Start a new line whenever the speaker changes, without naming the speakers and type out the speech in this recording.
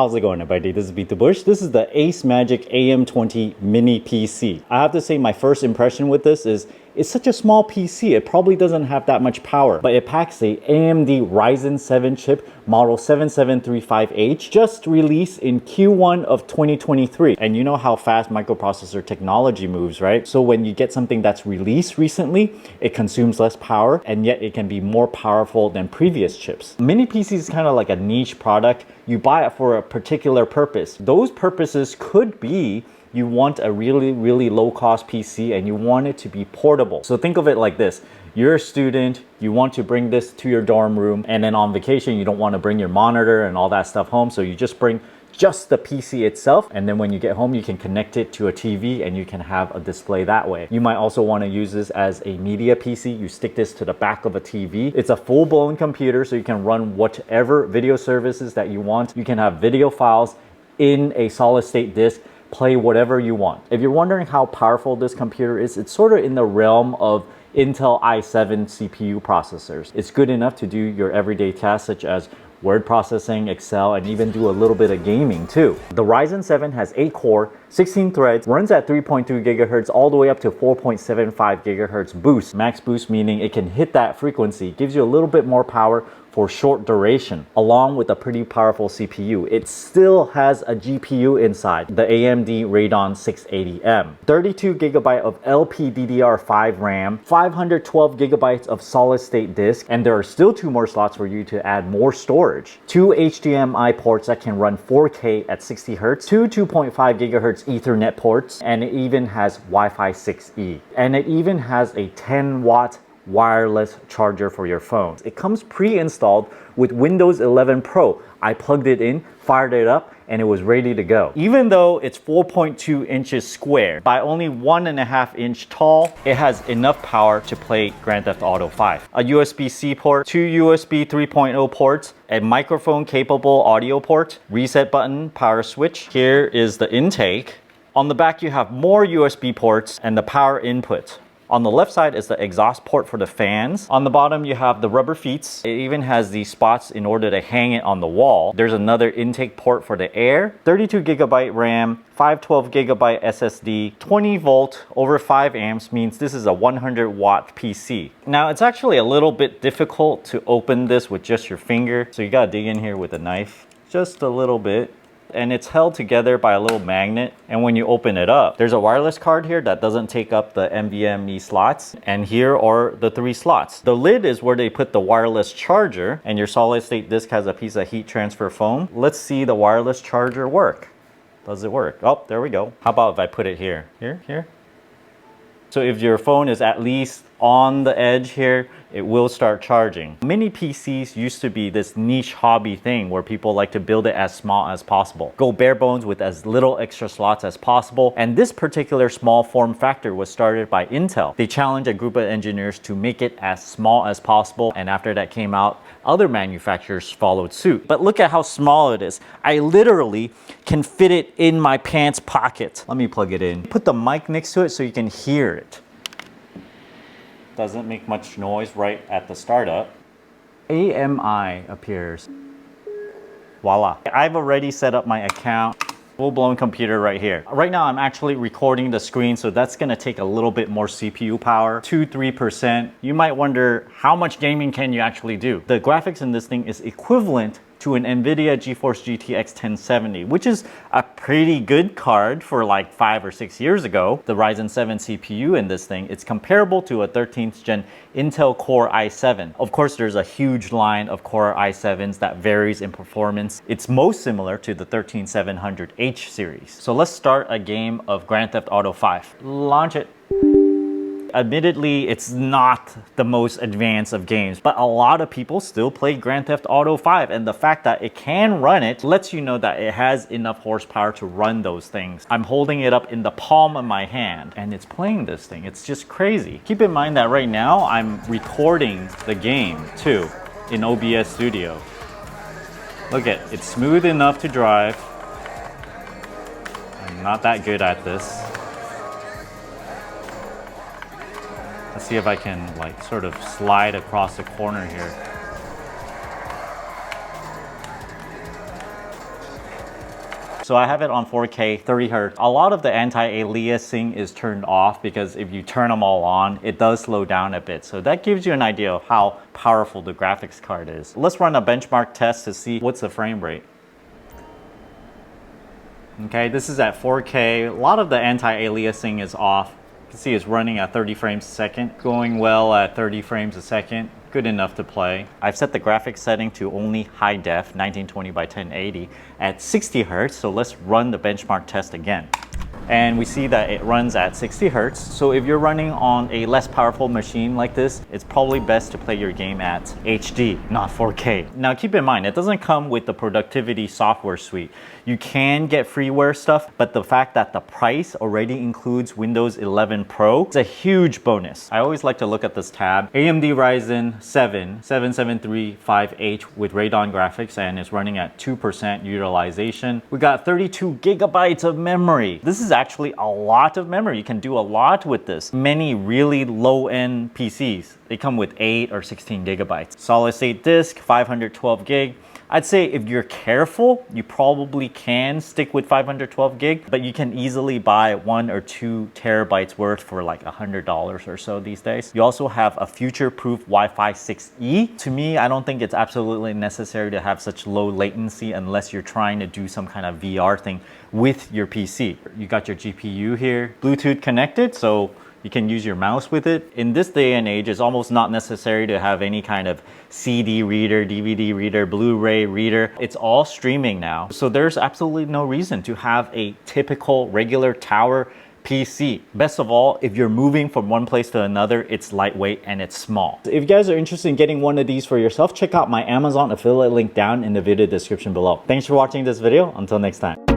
How's it going, everybody? This is Beat the Bush. This is the AceMagic AM20 mini PC. I have to say my first impression with this is it's such a small PC. It probably doesn't have that much power, but it packs a AMD Ryzen 7 chip model 7735H, just released in Q1 of 2023. And you know how fast microprocessor technology moves, right? So when you get something that's released recently, it consumes less power, and yet it can be more powerful than previous chips. Mini PC is kind of like a niche product. You buy it for a particular purpose. Those purposes could be you want a really low cost PC and you want it to be portable. So think of it like this. You're a student, you want to bring this to your dorm room, and then on vacation you don't want to bring your monitor and all that stuff home, so you just bring just the PC itself, and then when you get home you can connect it to a TV and you can have a display that way. You might also want to use this as a media PC. You stick this to the back of a TV. It's a full-blown computer, so you can run whatever video services that you want. You can have video files in a solid-state disk, play whatever you want. If you're wondering how powerful this computer is, it's sort of in the realm of Intel i7 CPU processors. It's good enough to do your everyday tasks such as word processing, Excel, and even do a little bit of gaming too. The Ryzen 7 has 8 core, 16 threads, runs at 3.2 gigahertz all the way up to 4.75 gigahertz boost. Max boost meaning it can hit that frequency, gives you a little bit more power for short duration, along with a pretty powerful CPU. It still has a GPU inside, the AMD Radeon 680M. 32 gigabyte of LPDDR5 RAM, 512 gigabytes of solid-state disk, and there are still 2 more slots for you to add more storage. 2 HDMI ports that can run 4K at 60 Hz, 2 2.5 gigahertz Ethernet ports, and it even has Wi-Fi 6E. And it even has a 10-watt wireless charger for your phone. It comes pre-installed with Windows 11 Pro. I plugged it in, fired it up, and it was ready to go. Even though it's 4.2 inches square by only 1.5 inch tall, it has enough power to play Grand Theft Auto 5. A USB-C port, 2 USB 3.0 ports, a microphone capable audio port, reset button, power switch. Here is the intake. On the back you have more USB ports and the power input. On the left side is the exhaust port for the fans. On the bottom, you have the rubber feet. It even has these spots in order to hang it on the wall. There's another intake port for the air. 32 gigabyte RAM, 512 gigabyte SSD, 20 volt over 5 amps means this is a 100 watt PC. Now, it's actually a little bit difficult to open this with just your finger. So you gotta dig in here with a knife, just a little bit. And it's held together by a little magnet, and when you open it up, there's a wireless card here that doesn't take up the NVMe slots, and here are the 3 slots. The lid is where they put the wireless charger, and your solid state disk has a piece of heat transfer foam. Let's see the wireless charger work. Does it work? Oh, there we go. How about if I put it here? Here? So if your phone is at least on the edge here, it will start charging. Mini PCs used to be this niche hobby thing where people like to build it as small as possible. Go bare bones with as little extra slots as possible. And this particular small form factor was started by Intel. They challenged a group of engineers to make it as small as possible. And after that came out, other manufacturers followed suit. But look at how small it is. I literally can fit it in my pants pocket. Let me plug it in. Put the mic next to it so you can hear it. Doesn't make much noise right at the startup. AMI appears. Voila. I've already set up my account. Full-blown computer right here. Right now I'm actually recording the screen, so that's gonna take a little bit more CPU power, 2-3%. You might wonder how much gaming can you actually do? The graphics in this thing is equivalent to an Nvidia GeForce GTX 1070, which is a pretty good card for like 5 or 6 years ago. The Ryzen 7 CPU in this thing, it's comparable to a 13th gen Intel Core i7. Of course, there's a huge line of Core i7s that varies in performance. It's most similar to the 13700H series. So let's start a game of Grand Theft Auto 5. Launch it. Admittedly, it's not the most advanced of games, but a lot of people still play Grand Theft Auto 5, and the fact that it can run it lets you know that it has enough horsepower to run those things. I'm holding it up in the palm of my hand, and it's playing this thing. It's just crazy. Keep in mind that right now, I'm recording the game, too, in OBS Studio. Look at it. It's smooth enough to drive. I'm not that good at this. Let's see if I can like sort of slide across the corner here. So I have it on 4K, 30 Hz. A lot of the anti-aliasing is turned off because if you turn them all on, it does slow down a bit. So that gives you an idea of how powerful the graphics card is. Let's run a benchmark test to see what's the frame rate. Okay, this is at 4K. A lot of the anti-aliasing is off. You can see it's running at 30 frames a second, going well at 30 frames a second. Good enough to play. I've set the graphics setting to only high def, 1920 by 1080 at 60 Hz. So let's run the benchmark test again. And we see that it runs at 60 Hz. So if you're running on a less powerful machine like this, it's probably best to play your game at HD, not 4K. Now keep in mind, it doesn't come with the productivity software suite. You can get freeware stuff, but the fact that the price already includes Windows 11 Pro is a huge bonus. I always like to look at this tab. AMD Ryzen 7 7735H with Radeon graphics, and it's running at 2% utilization. We got 32 gigabytes of memory. This is actually a lot of memory. You can do a lot with this. Many really low-end PCs, they come with 8 or 16 gigabytes. Solid state disk, 512 gig. I'd say if you're careful, you probably can stick with 512 gig, but you can easily buy 1 or 2 terabytes worth for like $100 or so these days. You also have a future-proof Wi-Fi 6E. To me, I don't think it's absolutely necessary to have such low latency unless you're trying to do some kind of VR thing with your PC. You got your GPU here, Bluetooth connected, so you can use your mouse with it. In this day and age, it's almost not necessary to have any kind of CD reader, DVD reader, Blu-ray reader. It's all streaming now. So there's absolutely no reason to have a typical regular tower PC. Best of all, if you're moving from one place to another, it's lightweight and it's small. If you guys are interested in getting one of these for yourself, check out my Amazon affiliate link down in the video description below. Thanks for watching this video. Until next time.